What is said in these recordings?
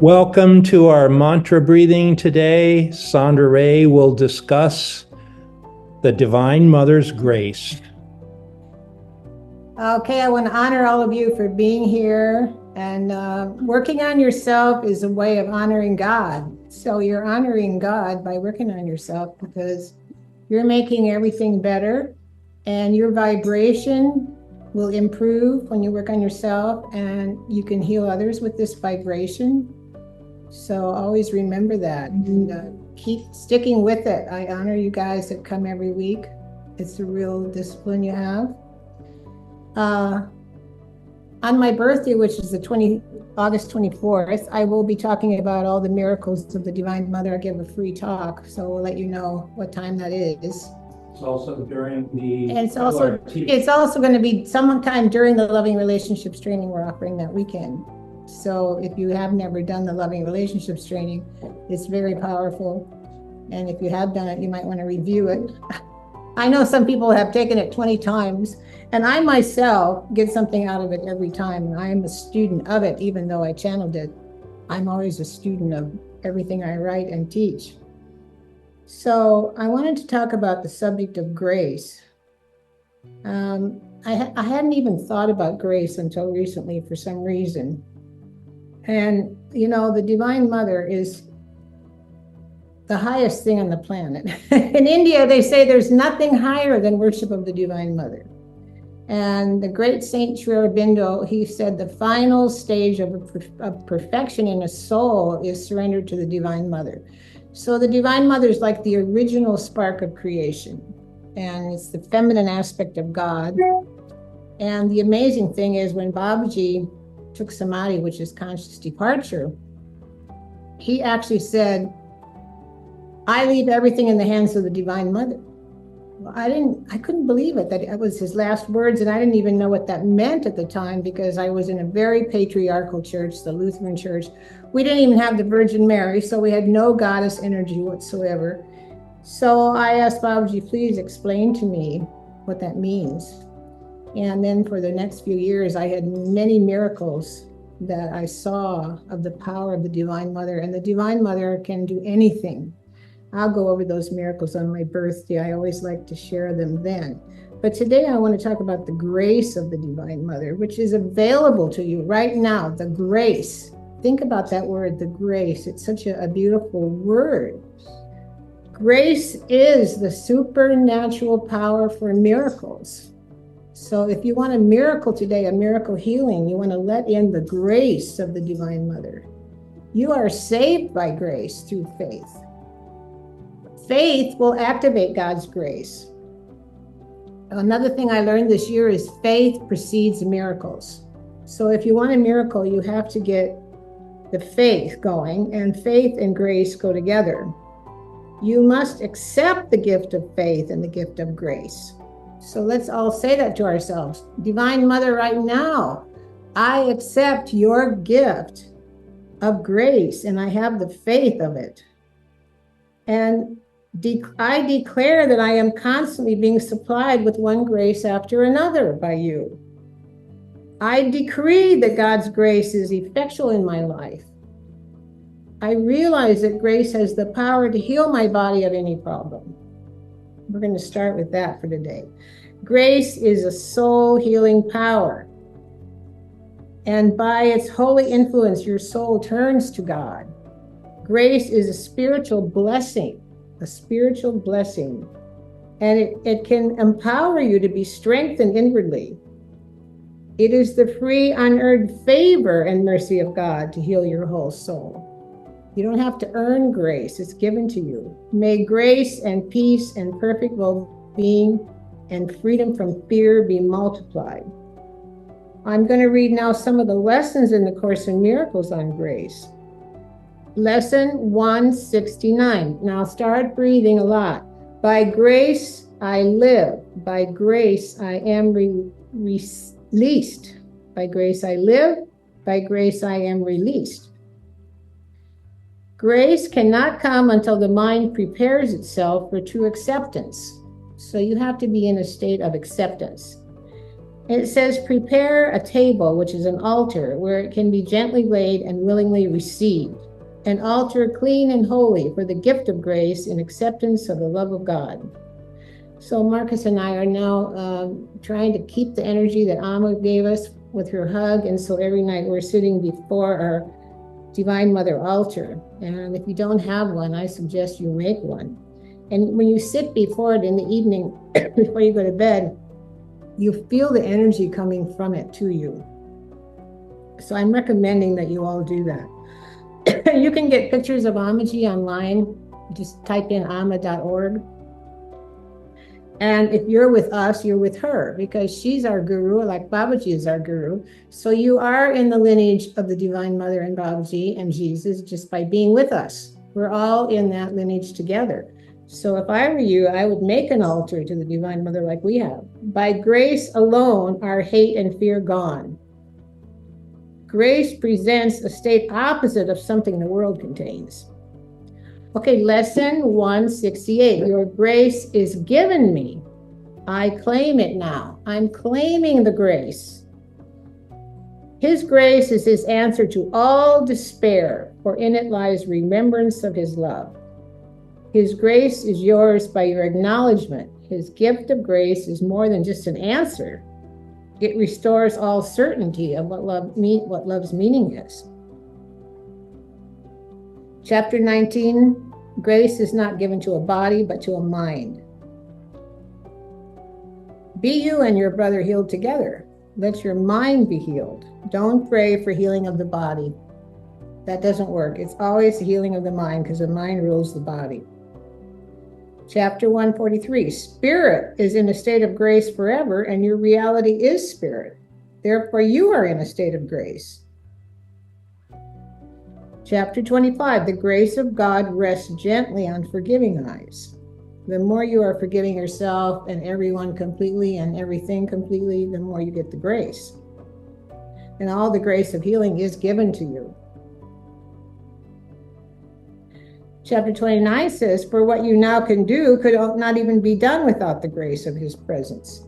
Welcome to our mantra breathing today. Sandra Ray will discuss the Divine Mother's grace. Okay, I want to honor all of you for being here, and working on yourself is a way of honoring God. So you're honoring God by working on yourself because you're making everything better, and your vibration will improve when you work on yourself, and you can heal others with this vibration. So always remember that and keep sticking with it. I honor you guys that come every week. It's a real discipline you have. On my birthday, which is August 24th, I will be talking about all the miracles of the Divine Mother. I give a free talk, so we'll let you know what time that is. It's also during the And it's also going to be sometime during the Loving Relationships training we're offering that weekend. So if you have never done the Loving Relationships training, it's very powerful. And if you have done it, you might want to review it. I know some people have taken it 20 times, and I myself get something out of it every time. And I am a student of it, even though I channeled it. I'm always a student of everything I write and teach. So I wanted to talk about the subject of grace. I hadn't even thought about grace until recently for some reason. And, you know, the Divine Mother is the highest thing on the planet. In India, they say there's nothing higher than worship of the Divine Mother. And the great Saint Sri Aurobindo, he said the final stage of perfection in a soul is surrender to the Divine Mother. So the Divine Mother is like the original spark of creation, and it's the feminine aspect of God. And the amazing thing is when Babaji took Samadhi, which is conscious departure, he actually said, I leave everything in the hands of the Divine Mother. Well, I couldn't believe it, that it was his last words, and I didn't even know what that meant at the time because I was in a very patriarchal church, the Lutheran church. We didn't even have the Virgin Mary, so we had no goddess energy whatsoever. So I asked Babaji, please explain to me what that means. And then for the next few years, I had many miracles that I saw of the power of the Divine Mother, and the Divine Mother can do anything. I'll go over those miracles on my birthday. I always like to share them then. But today I want to talk about the grace of the Divine Mother, which is available to you right now, the grace. Think about that word, the grace. It's such a beautiful word. Grace is the supernatural power for miracles. So if you want a miracle today, a miracle healing, you want to let in the grace of the Divine Mother. You are saved by grace through faith. Faith will activate God's grace. Another thing I learned this year is faith precedes miracles. So if you want a miracle, you have to get the faith going, and faith and grace go together. You must accept the gift of faith and the gift of grace. So let's all say that to ourselves. Divine Mother, right now, I accept your gift of grace, and I have the faith of it. And I declare that I am constantly being supplied with one grace after another by you. I decree that God's grace is effectual in my life. I realize that grace has the power to heal my body of any problem. We're going to start with that for today. Grace is a soul healing power. And by its holy influence, your soul turns to God. Grace is a spiritual blessing. And it can empower you to be strengthened inwardly. It is the free, unearned favor and mercy of God to heal your whole soul. You don't have to earn grace, it's given to you. May grace and peace and perfect well-being and freedom from fear be multiplied. I'm going to read now some of the lessons in the Course in Miracles on grace. Lesson 169. Now start breathing a lot. By grace I live. By grace I am released. By grace I live. By grace I am released. Grace cannot come until the mind prepares itself for true acceptance. So you have to be in a state of acceptance. It says, prepare a table, which is an altar, where it can be gently laid and willingly received. An altar clean and holy for the gift of grace in acceptance of the love of God. So Marcus and I are now trying to keep the energy that Amma gave us with her hug. And so every night we're sitting before our Divine Mother altar. And if you don't have one, I suggest you make one. And when you sit before it in the evening, before you go to bed, you feel the energy coming from it to you. So I'm recommending that you all do that. You can get pictures of Ammaji online. Just type in amma.org. And if you're with us, you're with her, because she's our guru, like Babaji is our guru. So you are in the lineage of the Divine Mother and Babaji and Jesus just by being with us. We're all in that lineage together. So if I were you, I would make an altar to the Divine Mother like we have. By grace alone are hate and fear gone. Grace presents a state opposite of something the world contains. Okay, lesson 168. Your grace is given me. I claim it now. I'm claiming the grace. His grace is his answer to all despair, for in it lies remembrance of his love. His grace is yours by your acknowledgement. His gift of grace is more than just an answer. It restores all certainty of what love's meaning is. Chapter 19, grace is not given to a body, but to a mind. Be you and your brother healed together. Let your mind be healed. Don't pray for healing of the body. That doesn't work. It's always the healing of the mind, because the mind rules the body. Chapter 143, spirit is in a state of grace forever, and your reality is spirit. Therefore, you are in a state of grace. Chapter 25, the grace of God rests gently on forgiving eyes. The more you are forgiving yourself and everyone completely and everything completely, the more you get the grace. And all the grace of healing is given to you. Chapter 29 says, for what you now can do could not even be done without the grace of his presence.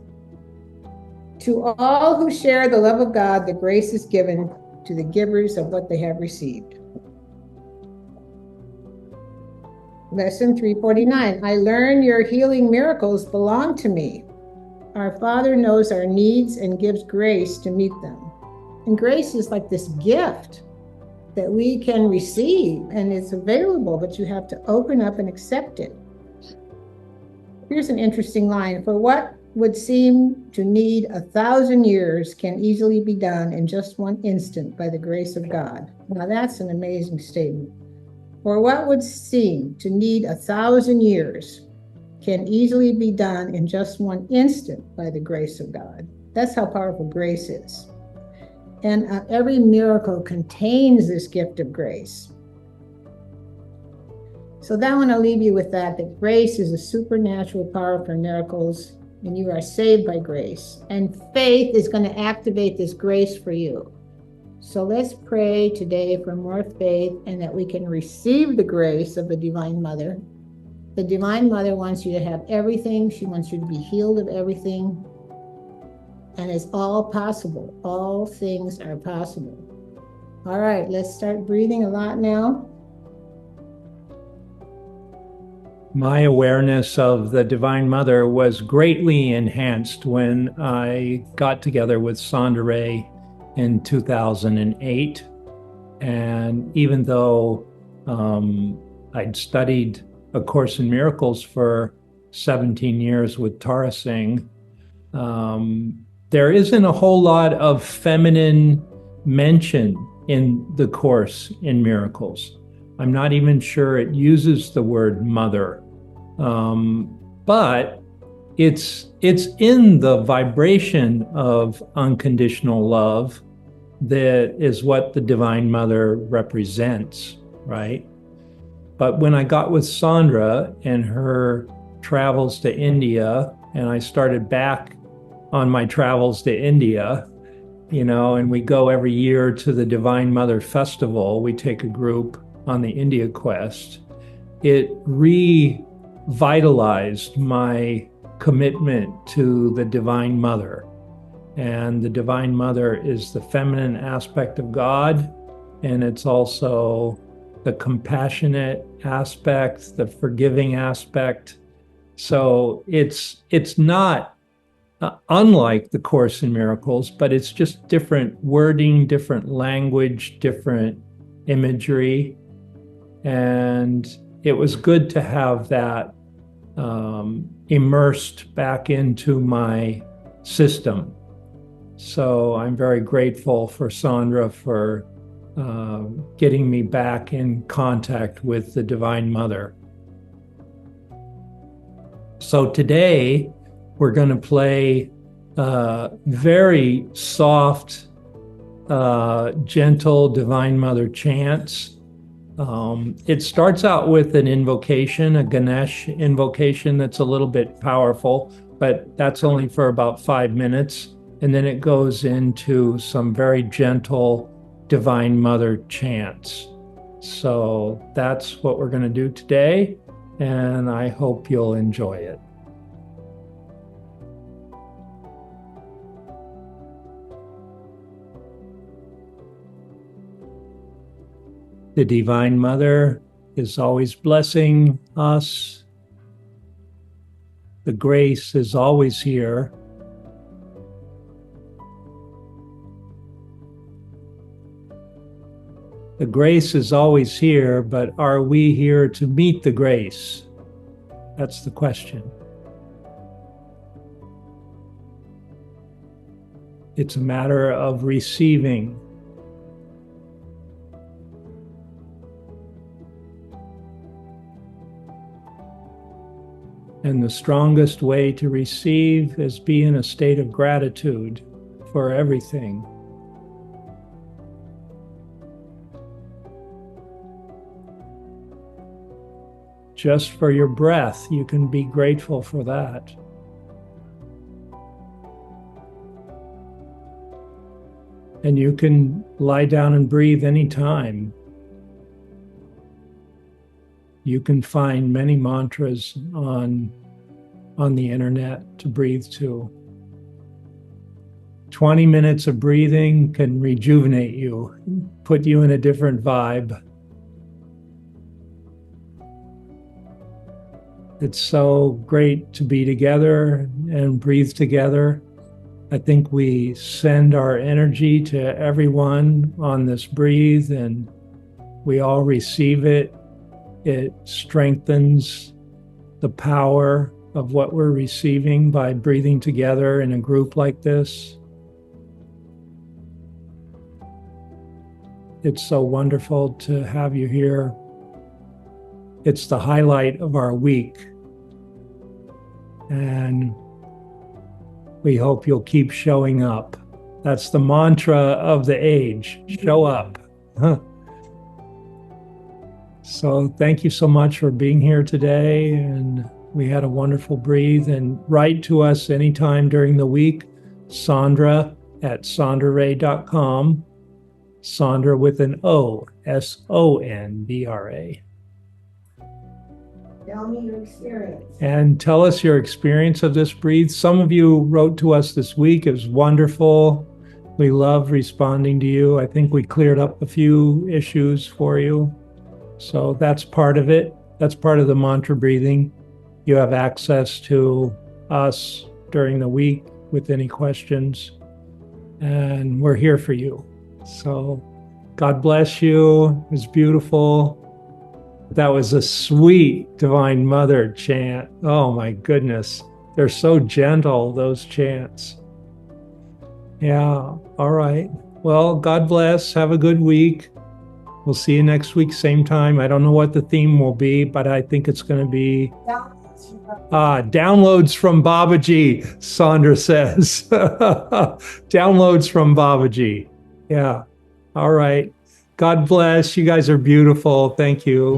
To all who share the love of God, the grace is given to the givers of what they have received. Lesson 349, I learn your healing miracles belong to me. Our Father knows our needs and gives grace to meet them. And grace is like this gift that we can receive, and it's available, but you have to open up and accept it. Here's an interesting line. For what would seem to need 1,000 years can easily be done in just one instant by the grace of God. Now that's an amazing statement. For what would seem to need 1,000 years can easily be done in just one instant by the grace of God. That's how powerful grace is. And every miracle contains this gift of grace. So that one, I'll leave you with that grace is a supernatural power for miracles, and you are saved by grace. And faith is going to activate this grace for you. So let's pray today for more faith and that we can receive the grace of the Divine Mother. The Divine Mother wants you to have everything. She wants you to be healed of everything. And it's all possible. All things are possible. All right, let's start breathing a lot now. My awareness of the Divine Mother was greatly enhanced when I got together with Sandra Ray in 2008. And even though I'd studied A Course in Miracles for 17 years with Tara Singh, there isn't a whole lot of feminine mention in the Course in Miracles. I'm not even sure it uses the word mother, but it's in the vibration of unconditional love that is what the Divine Mother represents, right? But when I got with Sandra and her travels to India, and I started back on my travels to India, and we go every year to the Divine Mother Festival. We take a group on the India Quest. It revitalized my commitment to the Divine Mother. And the Divine Mother is the feminine aspect of God, and it's also the compassionate aspect, the forgiving aspect. So it's not unlike the Course in Miracles, but it's just different wording, different language, different imagery. And it was good to have that immersed back into my system. So I'm very grateful for Sandra for getting me back in contact with the Divine Mother. So today we're going to play very soft, gentle Divine Mother chants. It starts out with an invocation, a Ganesh invocation that's a little bit powerful, but that's only for about 5 minutes. And then it goes into some very gentle Divine Mother chants. So that's what we're going to do today, and I hope you'll enjoy it. The Divine Mother is always blessing us. The grace is always here. The grace is always here, but are we here to meet the grace? That's the question. It's a matter of receiving. And the strongest way to receive is be in a state of gratitude for everything. Just for your breath, you can be grateful for that. And you can lie down and breathe anytime. You can find many mantras on the internet to breathe to. 20 minutes of breathing can rejuvenate you, put you in a different vibe. It's so great to be together and breathe together. I think we send our energy to everyone on this breathe, and we all receive it. It strengthens the power of what we're receiving by breathing together in a group like this. It's so wonderful to have you here. It's the highlight of our week. And we hope you'll keep showing up. That's the mantra of the age, show up. So thank you so much for being here today. And we had a wonderful breathe. And write to us anytime during the week, Sondra@sondraray.com. Sondra with an O, Sondra. Tell me your experience. And tell us your experience of this breathe. Some of you wrote to us this week. It was wonderful. We love responding to you. I think we cleared up a few issues for you. So that's part of it. That's part of the mantra breathing. You have access to us during the week with any questions, and we're here for you. So God bless you. It was beautiful. That was a sweet Divine Mother chant. Oh my goodness. They're so gentle, those chants. Yeah. All right. Well, God bless. Have a good week. We'll see you next week, same time. I don't know what the theme will be, but I think it's going to be downloads from Babaji, Sandra says. Downloads from Babaji. Yeah. All right. God bless. You guys are beautiful. Thank you.